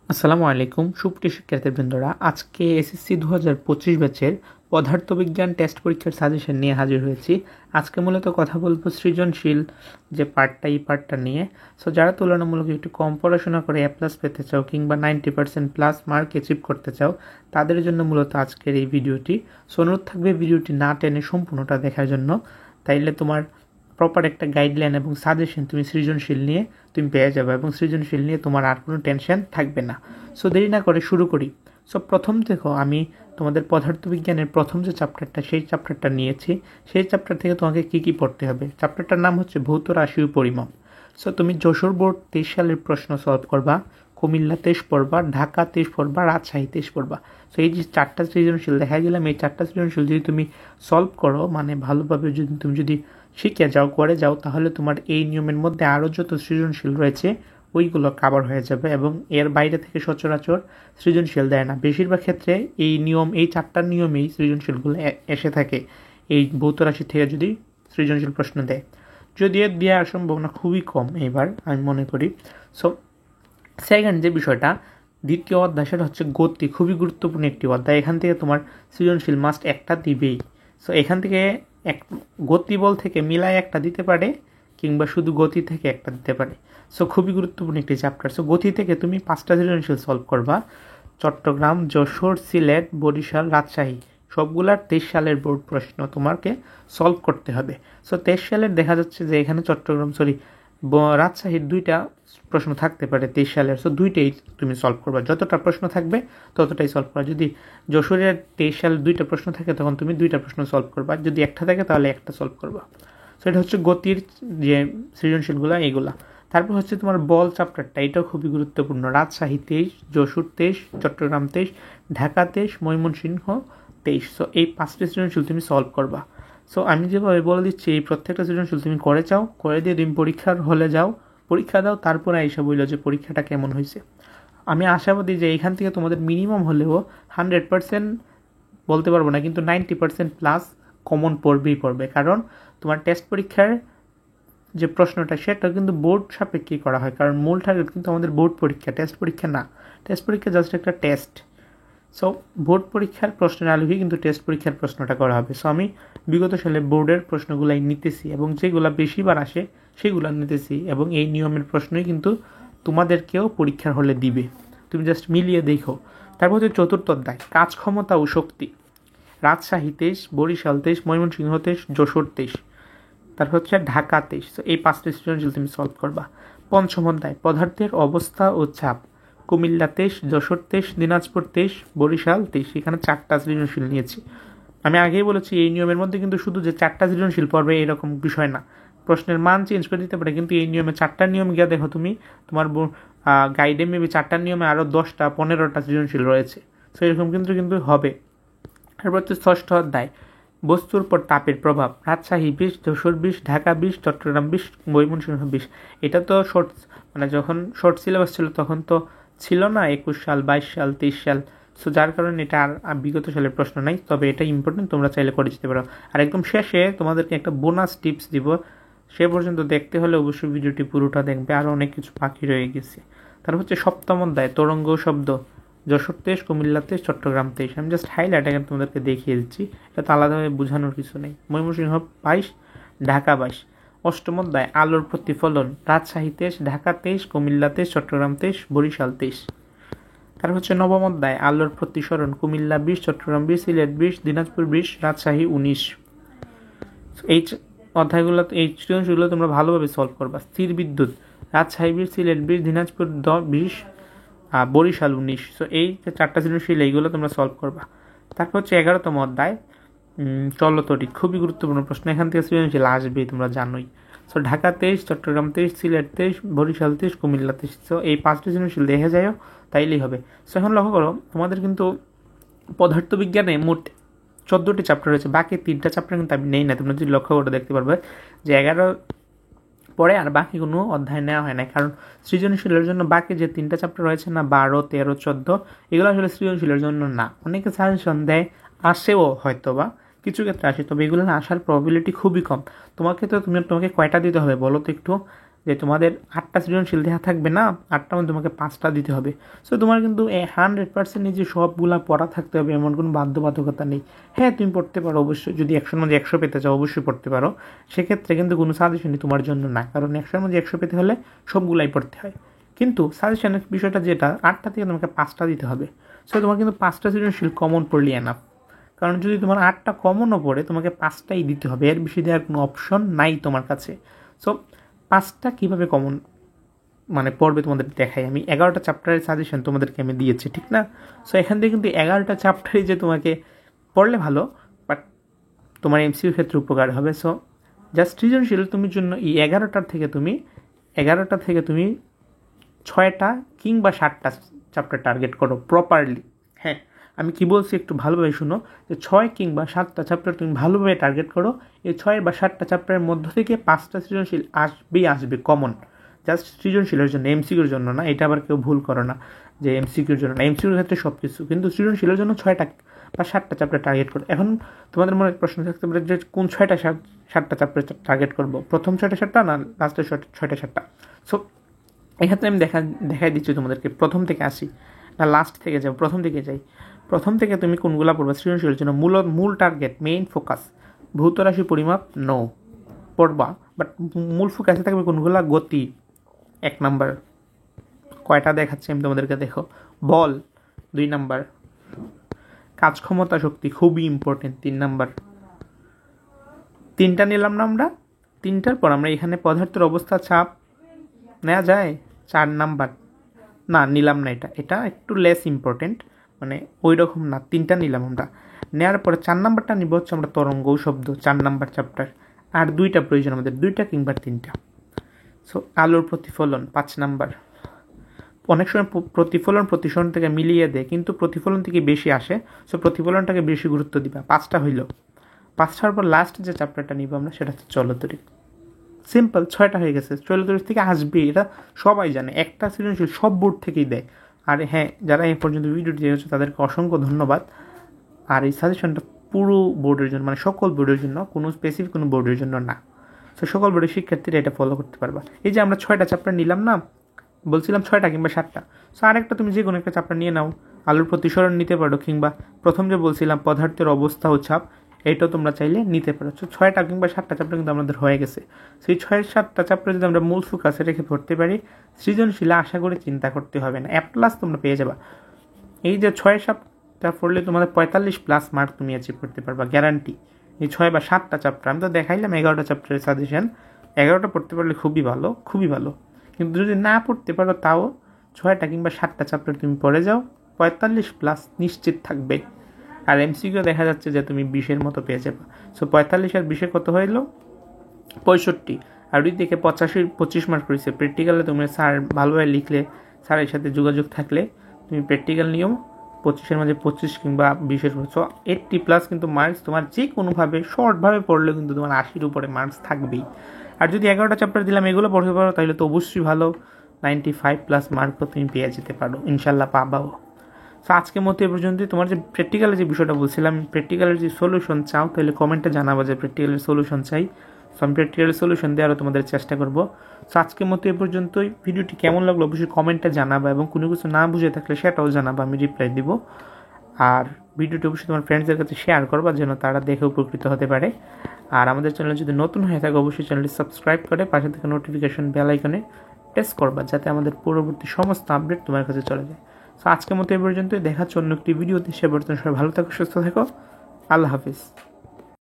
আসসালামু আলাইকুম সুপ্রিয় শিক্ষার্থীবৃন্দরা, আজকে এসএসসি 2025 ব্যাচের পদার্থবিজ্ঞান টেস্ট পরীক্ষার সাজেশন নিয়ে হাজির হয়েছি। আজকে মূলত কথা বলবো সৃজনশীল যে পার্টটা, এই পার্টটা নিয়ে। সো যারা তুলনামূলক একটু কম পড়াশোনা করে এ প্লাস পেতে চাও কিংবা 90% প্লাস মার্ক অ্যাচিভ করতে চাও, তাদের জন্য মূলত আজকের এই ভিডিওটি। সো অনুরোধ থাকবে ভিডিওটি না টেনে সম্পূর্ণটা দেখার জন্য, তাইলে তোমার প্রপার একটা গাইডলাইন এবং সাজেশন তুমি সৃজনশীল নিয়ে তুমি পেয়ে যাবে এবং সৃজনশীল নিয়ে তোমার আর কোনো টেনশন থাকবে না। সো দেরি না করে শুরু করি। সো প্রথম দেখো, আমি তোমাদের পদার্থবিজ্ঞানের প্রথম যে চ্যাপ্টারটা, সেই চ্যাপ্টারটা নিয়েছি। সেই চ্যাপ্টার থেকে তোমাকে কি কি পড়তে হবে, চ্যাপ্টারটার নাম হচ্ছে ভৌত রাশি ও পরিমাপ। সো তুমি যশোর বোর্ড 23 সালের প্রশ্ন সলভ করবা, কুমিল্লা 23 পড়বা, ঢাকা 23 পড়বা, রাজশাহী 23 পড়বা। সো এই যে চারটা সৃজনশীল দেখা গেলাম, এই চারটা সৃজনশীল যদি তুমি সলভ করো, মানে ভালোভাবে তুমি যদি শিখে যাও, করে যাও, তাহলে তোমার এই নিয়মের মধ্যে আরও যত সৃজনশীল রয়েছে ওইগুলো কাভার হয়ে যাবে এবং এর বাইরে থেকে সচরাচর সৃজনশীল দেয় না। বেশিরভাগ ক্ষেত্রে এই চারটার নিয়মেই সৃজনশীলগুলো এসে থাকে এই ভৌত রাশি থেকে যদি সৃজনশীল প্রশ্ন দেয়। যদি এর দেওয়ার সম্ভাবনা খুবই কম এবার আমি মনে করি। সো সেকেন্ড যে বিষয়টা, দ্বিতীয় অধ্যায়, সেটা হচ্ছে গতি। খুবই গুরুত্বপূর্ণ একটি অধ্যায়। এখান থেকে তোমার সৃজনশীল মাস্ট একটা দিবেই। সো এখান থেকে এক গতিবল থেকে মিলায় একটা দিতে পারে কিংবা শুধু গতি থেকে একটা দিতে পারে। সো খুবই গুরুত্বপূর্ণ একটি চ্যাপ্টার। সো গতি থেকে তুমি 5টা সৃজনশীল সলভ করবা। চট্টগ্রাম, যশোর, সিলেট, বরিশাল, রাজশাহী সবগুলার 23 সালের বোর্ড প্রশ্ন তোমাকে সলভ করতে হবে। সো 23 সালের দেখা যাচ্ছে যে এখানে রাজশাহীর 2টা প্রশ্ন থাকতে পারে 23 সালের। সো 2টাই তুমি সলভ করবা, যতটা প্রশ্ন থাকবে ততটাই সলভ করবা। যদি যশোরের 23 সালের 2টা প্রশ্ন থাকে তখন তুমি 2টা প্রশ্ন সলভ করবা, যদি একটা থাকে তাহলে একটা সলভ করবা। সো এটা হচ্ছে গতির যে সৃজনশীলগুলো এইগুলা। তারপর হচ্ছে তোমার বল চ্যাপ্টারটা, এটাও খুবই গুরুত্বপূর্ণ। রাজশাহী 23, যশোর 23, চট্টগ্রাম 23, ঢাকা 23, ময়মনসিংহ 23। সো এই 5টি সৃজনশীল তুমি সলভ করবা। সো আমি যেভাবে বলে দিচ্ছি, এই প্রত্যেকটা সৃজনশীল তুমি করে দিয়ে তুমি পরীক্ষার হলে যাও, পরীক্ষা দাও, তারপরে এসে বললো যে পরীক্ষাটা কেমন হয়েছে। আমি আশাবাদী যে এখান থেকে তোমাদের মিনিমাম হলেও 100% বলতে পারবো না, কিন্তু 90% প্লাস কমন পড়বে, কারণ তোমার টেস্ট পরীক্ষার যে প্রশ্নটা সেটা কিন্তু বোর্ড সাপেক্ষেই করা হয়, কারণ মূল টার্গেট কিন্তু আমাদের বোর্ড পরীক্ষা, টেস্ট পরীক্ষা না। টেস্ট পরীক্ষা জাস্ট একটা টেস্ট। সো বোর্ড পরীক্ষার প্রশ্নের আলোকে কিন্তু টেস্ট পরীক্ষার প্রশ্নটা করা হবে। সো আমি বিগত সালে বোর্ডের প্রশ্নগুলাই নিতেছি এবং যেগুলো বেশিবার আসে সেগুলো নিতেছি, এবং এই নিয়মের প্রশ্নই কিন্তু তোমাদেরকেও পরীক্ষার হলে দিবে। তুমি জাস্ট মিলিয়ে দেখো। তারপর হচ্ছে চতুর্থ অধ্যায়, কাজ ক্ষমতা ও শক্তি। রাজশাহী 23, বরিশাল 23, ময়মনসিংহ 23, যশোর 23। তারপর হচ্ছে ঢাকা 23। তো এই 5টি সৃজনশীল তুমি সলভ করবা। পঞ্চম অধ্যায়, পদার্থের অবস্থা ও চাপ। কুমিল্লা 23, যশোর 23, দিনাজপুর 23, বরিশাল 23। এখানে 4টা সৃজনশীল নিয়েছি। আমি আগেই বলেছি এই নিয়মের মধ্যে কিন্তু শুধু যে 4টা সৃজনশীল পড়বে এরকম বিষয় না, প্রশ্নের মান চেঞ্জ করে দিতে পারে, কিন্তু এই নিয়মে 4টা নিয়ম গিয়ে দেখো তুমি, তোমার গাইডে মেবি 4টা নিয়মে আরও 10টা 15টা সৃজনশীল রয়েছে। সো এরকম কিন্তু হবে। তারপর হচ্ছে ষষ্ঠ অধ্যায়, বস্তুর উপর তাপের প্রভাব। রাজশাহী 20, যশোর 20, ঢাকা 20, চট্টগ্রাম 20, ময়মনসিংহ 20। এটা তো যখন শর্ট সিলেবাস ছিল তখন তো ছিল না 21 সাল, 22 সাল, 23 সাল। সো যার কারণে এটা আর বিগত সালের প্রশ্ন নাই, তবে এটা ইম্পর্টেন্ট, তোমরা চাইলে করে যেতে পারো। আর একদম শেষে তোমাদেরকে একটা বোনাস টিপস দিব, সে পর্যন্ত দেখতে হলে অবশ্যই ভিডিওটি পুরোটা দেখবে, আরও অনেক কিছু বাকি রয়ে গেছে। তারপর হচ্ছে সপ্তম অধ্যায়, তরঙ্গ শব্দ। যশোর 23, কুমিল্লা 23, চট্টগ্রাম 23। আমি জাস্ট হাইলাইট এখন তোমাদেরকে দেখিয়ে দিচ্ছি, এটা তো আলাদাভাবে বোঝানোর কিছু নেই। ময়মনসিংহ 22, ঢাকা 22। অষ্টম অধ্যায়, আলোর প্রতিফলন। রাজশাহী 23, ঢাকা 23, কুমিল্লা 23, চট্টগ্রাম 23, বরিশাল 23। তার হচ্ছে নবম অধ্যায়, আলোর প্রতিসরণ। কুমিল্লা 20, চট্টগ্রাম 20, সিলেট 20, দিনাজপুর 20, রাজশাহী 19। এই অধ্যায়গুলো, এই সৃজনশীলগুলো তোমরা ভালোভাবে সলভ করবা। স্থির বিদ্যুৎ। রাজশাহী 20, সিলেট 20, দিনাজপুর 20, বরিশাল 19। সো এই যে 4টা সৃজনশীল এইগুলো তোমরা সলভ করবা। তারপর হচ্ছে 11তম অধ্যায়, চলতরিৎ। খুবই গুরুত্বপূর্ণ প্রশ্ন, এখান থেকে সৃজনশীল আসবে, তোমরা জানোই। সো ঢাকা 23, চট্টগ্রাম 23, সিলেট 23, বরিশাল 23, কুমিল্লা 23। সো এই 5টি সৃজনশীল দেখে যাও, তাইলেই হবে। সো এখন লক্ষ্য করো, তোমাদের কিন্তু পদার্থবিজ্ঞানে মোট 14টি চ্যাপ্টার রয়েছে, বাকি 3টা চ্যাপ্টার কিন্তু আমি নেই না। তোমরা যদি লক্ষ্য করে দেখতে পারবে যে 11 পরে আর বাকি কোনো অধ্যায় নেওয়া হয় না, কারণ সৃজনশীলের জন্য বাকি যে 3টা চ্যাপ্টার রয়েছে না, 12, 13, 14, এগুলো আসলে সৃজনশীলের জন্য না। অনেকে সাজেশন দেয়, আসেও হয়তো বা কিছু ক্ষেত্রে আসে, তবে এগুলো আসার প্রবাবিলিটি খুবই কম। তোমাকে কয়টা দিতে হবে বলো তো একটু? যে তোমাদের 8টা সৃজনশীল দেওয়া থাকবে না, 8টার মধ্যে তোমাকে 5টা দিতে হবে। সো তোমার কিন্তু 100% যে সবগুলা পড়া থাকতে হবে এমন কোনো বাধ্যবাধকতা নেই। হ্যাঁ, তুমি পড়তে পারো অবশ্যই, যদি 100-র মধ্যে 100 পেতে চাও অবশ্যই পড়তে পারো, সেক্ষেত্রে কিন্তু কোনো সাজেশনই তোমার জন্য না, কারণ 100-র মধ্যে 100 পেতে হলে সবগুলাই পড়তে হয়। কিন্তু সাজেশনের বিষয়টা যেটা, 8টা থেকে তোমাকে 5টা দিতে হবে। সো তোমার কিন্তু 5টা সৃজনশীল কমন পড়লে এনাফ, কারণ যদি তোমার 8টা কমনও পড়ে তোমাকে 5টাই দিতে হবে, এর বেশি দেওয়ার কোনো অপশন নাই তোমার কাছে। সো 5টা কীভাবে কমন মানে পড়বে তোমাদের দেখাই। আমি 11টা চ্যাপ্টারের সাজেশন তোমাদেরকে আমি দিয়েছি, ঠিক না? সো এখান থেকে কিন্তু 11টা চ্যাপ্টারই যে তোমাকে পড়লে ভালো, বাট তোমার এমসিকিউ ক্ষেত্রে উপকার হবে। সো জাস্ট সৃজনশীল তুমি জন্য এই 11টা থেকে তুমি 6টা কিংবা 7টা চ্যাপ্টার টার্গেট করো প্রপারলি। হ্যাঁ, আমি কি বলছি একটু ভালোভাবে শুনো, যে 6 কিংবা 7টা চ্যাপ্টার তুমি ভালোভাবে টার্গেট করো। এই 6 বা 7টা চ্যাপ্টারের মধ্য থেকে 5টা সৃজনশীল আসবে কমন, জাস্ট সৃজনশীলের জন্য, এমসিকিউর জন্য না। এটা আবার কেউ ভুল করো না যে এমসিকিউর জন্য না, এমসিকিউর ক্ষেত্রে সব কিছু, কিন্তু সৃজনশীলের জন্য 6টা বা 7টা চ্যাপ্টার টার্গেট করো। এখন তোমাদের মনে প্রশ্ন থাকতে পারে যে কোন 6টা চাপ্টার টার্গেট করবো, প্রথম 6টা না লাস্টের 6টা? সো এক্ষেত্রে আমি দেখাই দিচ্ছি তোমাদেরকে। প্রথম থেকে আসি না লাস্ট থেকে যাও? প্রথম থেকে যাই। প্রথম থেকে তুমি কোনগুলো পড়বা সৃজনশীলের জন্য? মূল টার্গেট, মেইন ফোকাস ভৌত রাশি পরিমাপ পড়বা, বাট মূল ফোকাসে থাকবে কোনগুলা? গতি 1 নাম্বার, কয়টা দেখাচ্ছি আমি তোমাদেরকে, দেখো। বল 2 নাম্বার, কাজ ক্ষমতা শক্তি খুবই ইম্পর্টেন্ট 3 নাম্বার। 3টা নিলাম না আমরা? 3টার পর আমরা এখানে পদার্থের অবস্থা চাপ নেওয়া যায় 4 নাম্বার। না, নিলাম না, এটা একটু লেস ইম্পর্টেন্ট, মানে ওই রকম না। 3টা নিলাম আমরা, নেওয়ার পরে 4 নাম্বারটা নিব হচ্ছে আমরা তরঙ্গ শব্দ, 4 নাম্বার চ্যাপ্টার। আর 2টা প্রয়োজন আমাদের, 2টা কিংবা 3টা। সো আলোর প্রতিফলন 5 নাম্বার। অনেক সময় প্রতিফলন প্রতিসরণ থেকে মিলিয়ে দেয়, কিন্তু প্রতিফলন থেকে বেশি আসে, সো প্রতিফলনটাকে বেশি গুরুত্ব দিবা। 5টা হইল। 5টার পর লাস্ট যে চ্যাপ্টারটা নিব আমরা সেটা হচ্ছে চলতরিৎ। সিম্পল, 6টা হয়ে গেছে। চলতরিৎ থেকে আসবে, এটা সবাই জানে, একটা সৃজনশীল সব বোর্ড থেকেই দেয়। আর হ্যাঁ, যারা এই পর্যন্ত ভিডিওটি দেখেছো তাদেরকে অসংখ্য ধন্যবাদ। আর এই সাজেশনটা পুরো বোর্ডের জন্য, মানে সকল বোর্ডের জন্য, কোনো স্পেসিফিক কোনো বোর্ডের জন্য না। সো সকল বোর্ডের শিক্ষার্থীরা এটা ফলো করতে পারবা। এই যে আমরা 6টা চ্যাপ্টার নিলাম না, বলছিলাম 6টা কিংবা 7টা। সো আরেকটা তুমি যে কোনো একটা চ্যাপ্টার নিয়ে নাও, আলোর প্রতিসরণ নিতে পারো, কিংবা প্রথম যে বলছিলাম পদার্থের অবস্থা ও ছাপ, এইটাও তোমরা চাইলে নিতে পারো। সো 6টা কিংবা 7টা চ্যাপ্টার কিন্তু আমাদের হয়ে গেছে। সেই 6-7টা চ্যাপ্টার যদি আমরা মূল ফোকাসে রেখে পড়তে পারি, সৃজনশীলে আশা করে চিন্তা করতে হবে না, A+ তোমরা পেয়ে যাবা। এই যে 6-7টা পড়লে তোমাদের 45+ মার্ক তুমি অ্যাচিভ করতে পারবা, গ্যারান্টি। এই 6 বা 7টা চ্যাপ্টার আমি তো দেখাইলাম, 11টা চ্যাপ্টারের সাজেশন। 11টা পড়তে পারলে খুবই ভালো, খুবই ভালো। কিন্তু যদি না পড়তে পারো, তাও 6টা কিংবা 7টা চ্যাপ্টার তুমি পড়ে যাও, 45+ নিশ্চিত থাকবে। আর এমসিকিউ দেখা যাচ্ছে যে তুমি 20-এর মতো পেয়ে যাবে। সো 45 আর 20-এ কত হইলো? 65। আর ওই দিকে 25 মার্ক করেছে। প্র্যাকটিক্যালে তুমি স্যার ভালোভাবে লিখলে, স্যারের সাথে যোগাযোগ থাকলে তুমি প্র্যাকটিক্যাল নিয়ম 25-এর মাঝে 25 কিংবা 20-এর। সো 80+ কিন্তু মার্কস তোমার যে কোনোভাবে শর্টভাবে পড়লেও কিন্তু তোমার 80-র উপরে মার্কস থাকবেই। আর যদি 11টা চ্যাপ্টার দিলাম এগুলো পড়তে পারো, তাহলে তো অবশ্যই ভালো, 95+ মার্কও তুমি পেয়ে যেতে পারো, ইনশাল্লাহ পাবাও। সো আজকের মতো এ পর্যন্তই। তোমার যে প্র্যাকটিক্যালের যে বিষয়টা বলছিলাম, প্র্যাকটিক্যালের যে সলিউশন চাও, তাহলে কমেন্টে জানাবো যে প্র্যাকটিক্যালের সলিউশন চাই। সো আমি প্র্যাকটিক্যালের সলিউশন দেওয়ারও তোমাদের চেষ্টা করবো। সো আজকের মতো এ পর্যন্তই। ভিডিওটি কেমন লাগলো অবশ্যই কমেন্টে জানাবা, এবং কোনো কিছু না বুঝে থাকলে সেটাও জানাবা, আমি রিপ্লাই দিব। আর ভিডিওটি অবশ্যই তোমার ফ্রেন্ডসদের কাছে শেয়ার করবা, যেন তারা দেখে উপকৃত হতে পারে। আর আমাদের চ্যানেল যদি নতুন হয়ে থাকে অবশ্যই চ্যানেলটি সাবস্ক্রাইব করে পাশে থেকে নোটিফিকেশন বেল আইকনে প্রেস করবা, যাতে আমাদের পরবর্তী সমস্ত আপডেট তোমার কাছে চলে যায়। সো আজকের মতো এই পর্যন্তই। দেখা হচ্ছে অন্য একটি ভিডিওতে। সে পর্যন্ত সবাই ভালো থাকো, সুস্থ থাকো। আল্লাহ হাফিজ।